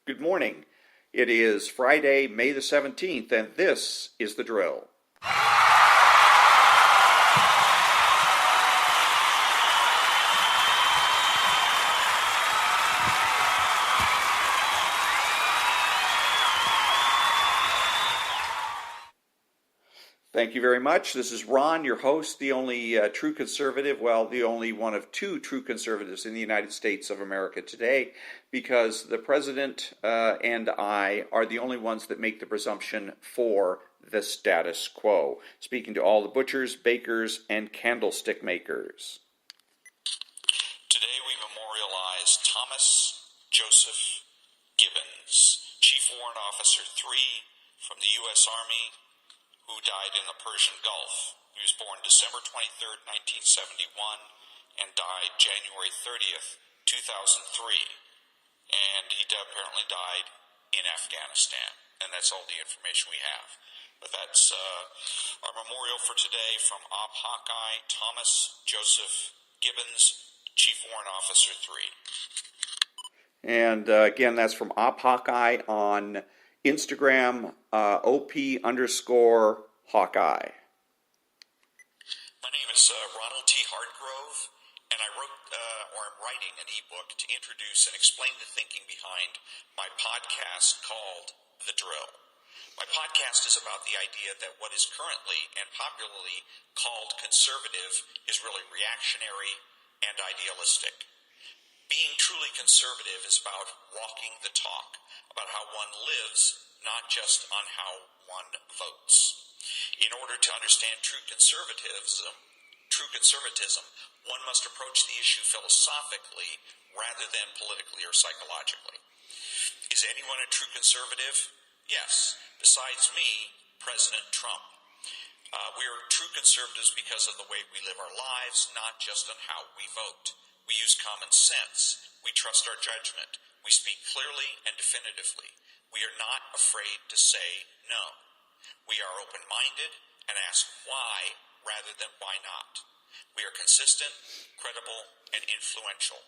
Good morning. It is Friday, May the 17th, and this is The Drill. Thank you very much. This is Ron, your host, the only true conservative, the only one of two true conservatives in the United States of America today, because the president and I are the only ones that make the presumption for the status quo. Speaking to all the butchers, bakers, and candlestick makers. Today we memorialize Thomas Joseph Gibbons, Chief Warrant Officer 3 from the U.S. Army, who died in the Persian Gulf. He was born December 23rd, 1971, and died January 30th, 2003. And he apparently died in Afghanistan. And that's all the information we have. But that's our memorial for today from Op Hawkeye, Thomas Joseph Gibbons, Chief Warrant Officer 3. And again, that's from Op Hawkeye on Instagram, OP_Hawkeye. My name is Ronald T. Hardgrove, and I'm writing an ebook to introduce and explain the thinking behind my podcast called The Drill. My podcast is about the idea that what is currently and popularly called conservative is really reactionary and idealistic. Being truly conservative is about walking the talk, about how one lives, not just on how one votes. In order to understand true conservatism, one must approach the issue philosophically rather than politically or psychologically. Is anyone a true conservative? Yes. Besides me, President Trump. We are true conservatives because of the way we live our lives, not just on how we vote. We use common sense. We trust our judgment. We speak clearly and definitively. We are not afraid to say no. We are open-minded and ask why rather than why not. We are consistent, credible, and influential.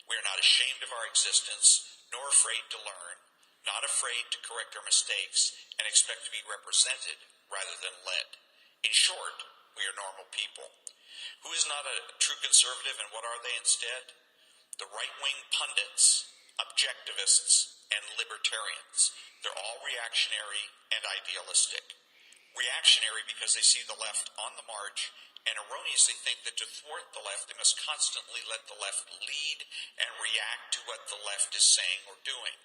We are not ashamed of our existence, nor afraid to learn, not afraid to correct our mistakes, and expect to be represented rather than led. In short, we are normal people. Who is not a true conservative, and what are they instead? The right-wing pundits, objectivists, and libertarians. They're all reactionary and idealistic. Reactionary because they see the left on the march and erroneously think that to thwart the left, they must constantly let the left lead and react to what the left is saying or doing.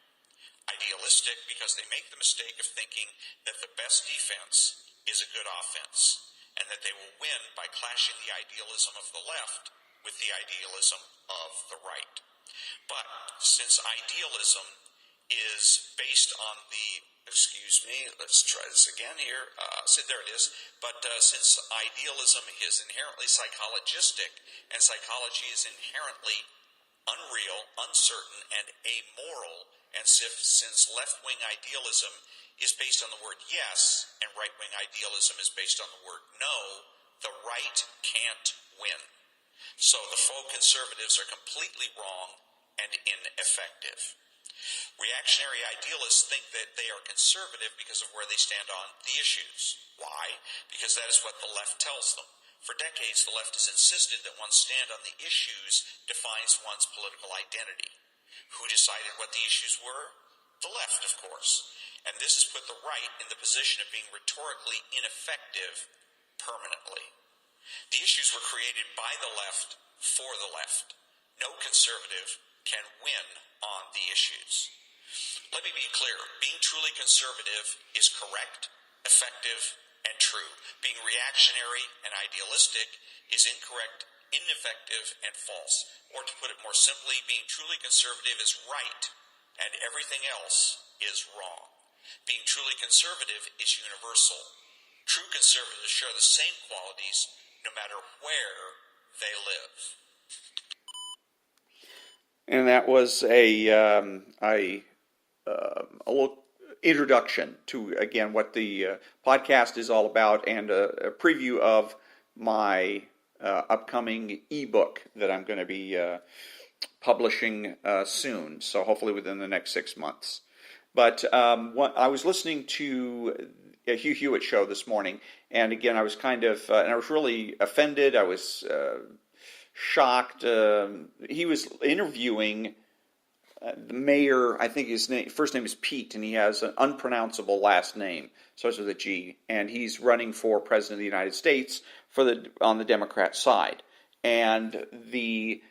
Idealistic because they make the mistake of thinking that the best defense is a good offense, and that they will win by clashing the idealism of the left with the idealism of the right. But since idealism is based on let's try this again here. There it is. But since idealism is inherently psychologistic, and psychology is inherently unreal, uncertain, and amoral, and since left-wing idealism is based on the word yes, and right-wing idealism is based on the word no, the right can't win. So the faux conservatives are completely wrong and ineffective. Reactionary idealists think that they are conservative because of where they stand on the issues. Why? Because that is what the left tells them. For decades, the left has insisted that one's stand on the issues defines one's political identity. Who decided what the issues were? The left, of course. And this has put the right in the position of being rhetorically ineffective permanently. The issues were created by the left for the left. No conservative can win on the issues. Let me be clear. Being truly conservative is correct, effective, and true. Being reactionary and idealistic is incorrect, ineffective, and false. Or to put it more simply, being truly conservative is right, and everything else is wrong. Being truly conservative is universal. True conservatives share the same qualities no matter where they live. And that was a little introduction to, again, what the podcast is all about, and a preview of my upcoming ebook that I'm going to be publishing soon, so hopefully within the next 6 months. But I was listening to a Hugh Hewitt show this morning, and again, I was kind of, and I was really offended. I was shocked. He was interviewing the mayor. I think his first name is Pete, and he has an unpronounceable last name, starts with a G, and he's running for president of the United States on the Democrat side. And the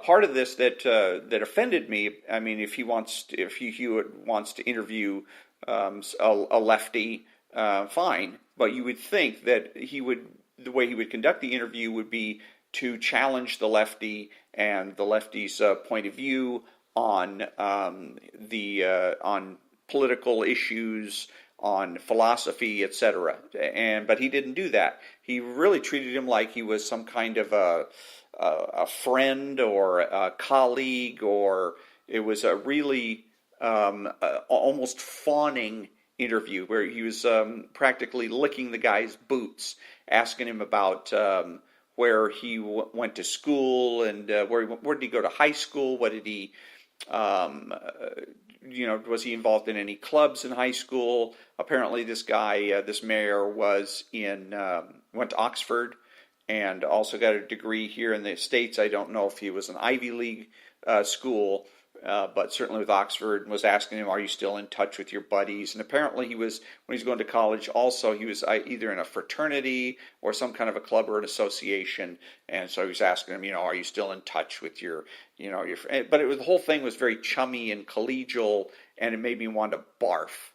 part of this that offended me, I mean, if Hugh Hewitt wants to interview a lefty, fine, but you would think that the way he would conduct the interview would be to challenge the lefty and the lefty's point of view on on political issues, on philosophy, etc. But he didn't do that. He really treated him like he was some kind of a friend or a colleague, or it was a really almost fawning interview where he was practically licking the guy's boots, asking him about where he went to school and where did he go to high school, what did he was he involved in any clubs in high school? Apparently this guy, this mayor, went to Oxford and also got a degree here in the States. I don't know if he was an Ivy League school, but certainly with Oxford, and was asking him, are you still in touch with your buddies? And apparently he was, when he was going to college, also he was either in a fraternity or some kind of a club or an association. And so he was asking him, are you still in touch with your but the whole thing was very chummy and collegial, and it made me want to barf.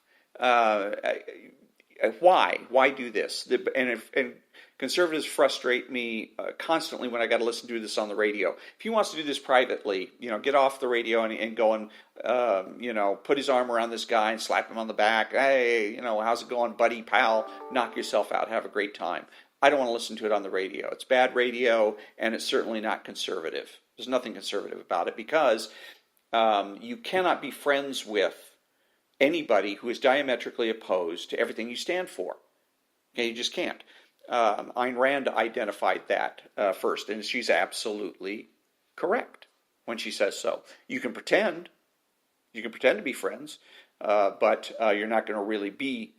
Why do this? And conservatives frustrate me constantly when I got to listen to this on the radio. If he wants to do this privately, get off the radio and go and put his arm around this guy and slap him on the back. Hey, how's it going, buddy, pal? Knock yourself out. Have a great time. I don't want to listen to it on the radio. It's bad radio, and it's certainly not conservative. There's nothing conservative about it, because you cannot be friends with anybody who is diametrically opposed to everything you stand for. Okay, you just can't. Ayn Rand identified that first, and she's absolutely correct when she says so. You can pretend to be friends, but you're not going to really be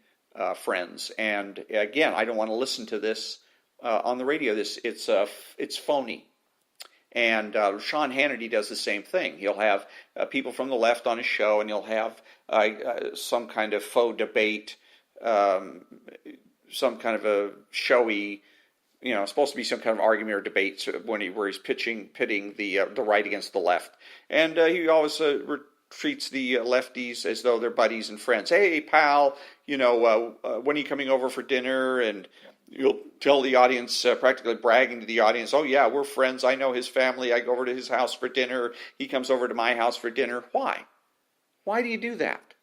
friends. And again, I don't want to listen to this on the radio. It's phony. And Sean Hannity does the same thing. He'll have people from the left on his show, and he'll have some kind of faux debate, some kind of a showy, supposed to be some kind of argument or debate where he's pitting the right against the left. And he always treats the lefties as though they're buddies and friends. Hey, pal, when are you coming over for dinner? And you'll tell the audience, practically bragging to the audience, oh yeah, we're friends. I know his family. I go over to his house for dinner. He comes over to my house for dinner. Why? Why do you do that?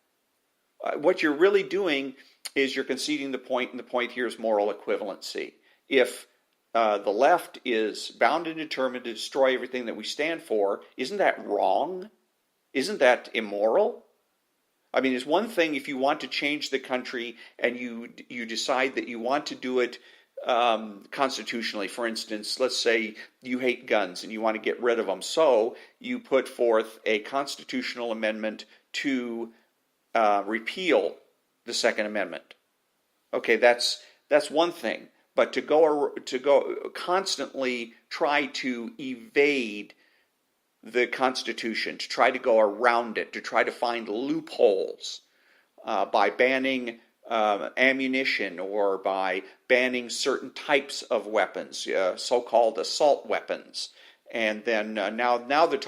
What you're really doing is you're conceding the point, and the point here is moral equivalency. If the left is bound and determined to destroy everything that we stand for, isn't that wrong? Isn't that immoral? I mean, it's one thing if you want to change the country and you decide that you want to do it constitutionally. For instance, let's say you hate guns and you want to get rid of them, so you put forth a constitutional amendment to repeal the Second Amendment. Okay, that's one thing. But to go constantly try to evade the Constitution, to try to go around it, to try to find loopholes by banning ammunition or by banning certain types of weapons, so-called assault weapons. And then now they're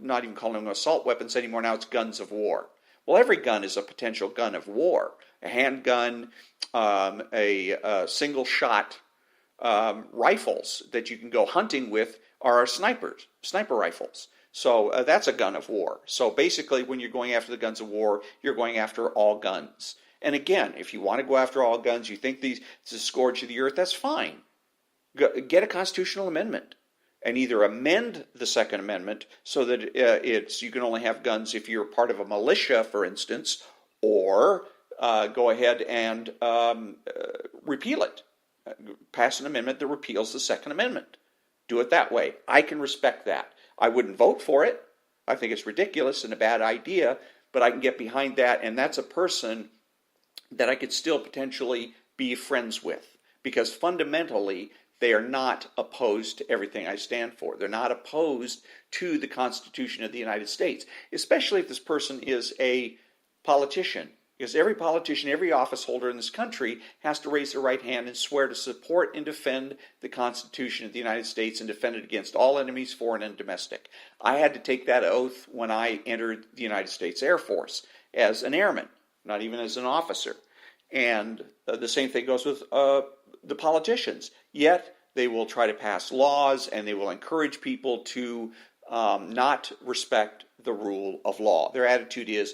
not even calling them assault weapons anymore. Now it's guns of war. Well, every gun is a potential gun of war. A handgun, a single-shot rifles that you can go hunting with are sniper rifles. So that's a gun of war. So basically, when you're going after the guns of war, you're going after all guns. And again, if you want to go after all guns, you think it's a scourge of the earth, that's fine. Get a constitutional amendment and either amend the Second Amendment so that you can only have guns if you're part of a militia, for instance, or go ahead and repeal it. Pass an amendment that repeals the Second Amendment. Do it that way. I can respect that. I wouldn't vote for it. I think it's ridiculous and a bad idea, but I can get behind that, and that's a person that I could still potentially be friends with, because fundamentally they are not opposed to everything I stand for. They're not opposed to the Constitution of the United States, especially if this person is a politician. Because every politician, every office holder in this country has to raise their right hand and swear to support and defend the Constitution of the United States and defend it against all enemies, foreign and domestic. I had to take that oath when I entered the United States Air Force as an airman, not even as an officer. And the same thing goes with the politicians. Yet they will try to pass laws, and they will encourage people to not respect the rule of law. Their attitude is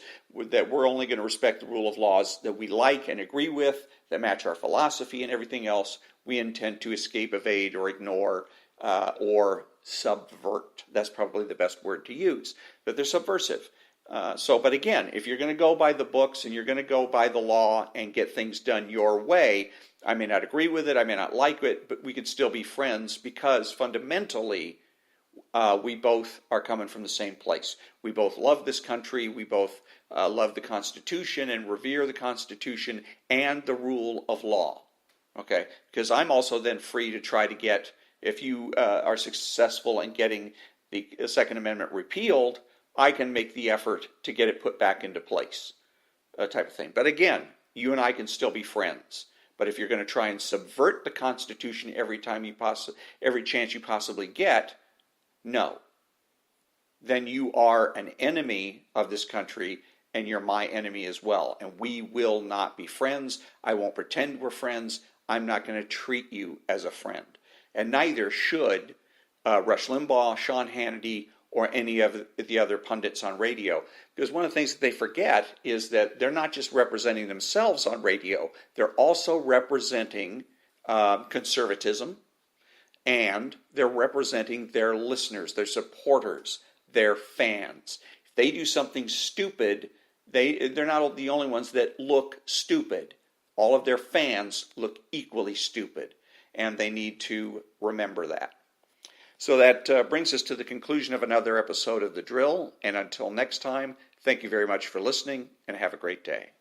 that we're only going to respect the rule of laws that we like and agree with, that match our philosophy, and everything else we intend to escape, evade, or ignore, or subvert. That's probably the best word to use, that they're subversive. But again, if you're going to go by the books and you're going to go by the law and get things done your way, I may not agree with it, I may not like it, but we could still be friends, because fundamentally we both are coming from the same place. We both love this country, we both love the Constitution and revere the Constitution and the rule of law. Okay, because I'm also then free to try to get, if you are successful in getting the Second Amendment repealed, I can make the effort to get it put back into place, type of thing. But again, you and I can still be friends. But if you're going to try and subvert the Constitution every chance you possibly get, no. Then you are an enemy of this country, and you're my enemy as well. And we will not be friends. I won't pretend we're friends. I'm not going to treat you as a friend. And neither should Rush Limbaugh, Sean Hannity, or any of the other pundits on radio. Because one of the things that they forget is that they're not just representing themselves on radio, they're also representing conservatism, and they're representing their listeners, their supporters, their fans. If they do something stupid, they're not the only ones that look stupid. All of their fans look equally stupid, and they need to remember that. So that brings us to the conclusion of another episode of The Drill. And until next time, thank you very much for listening, and have a great day.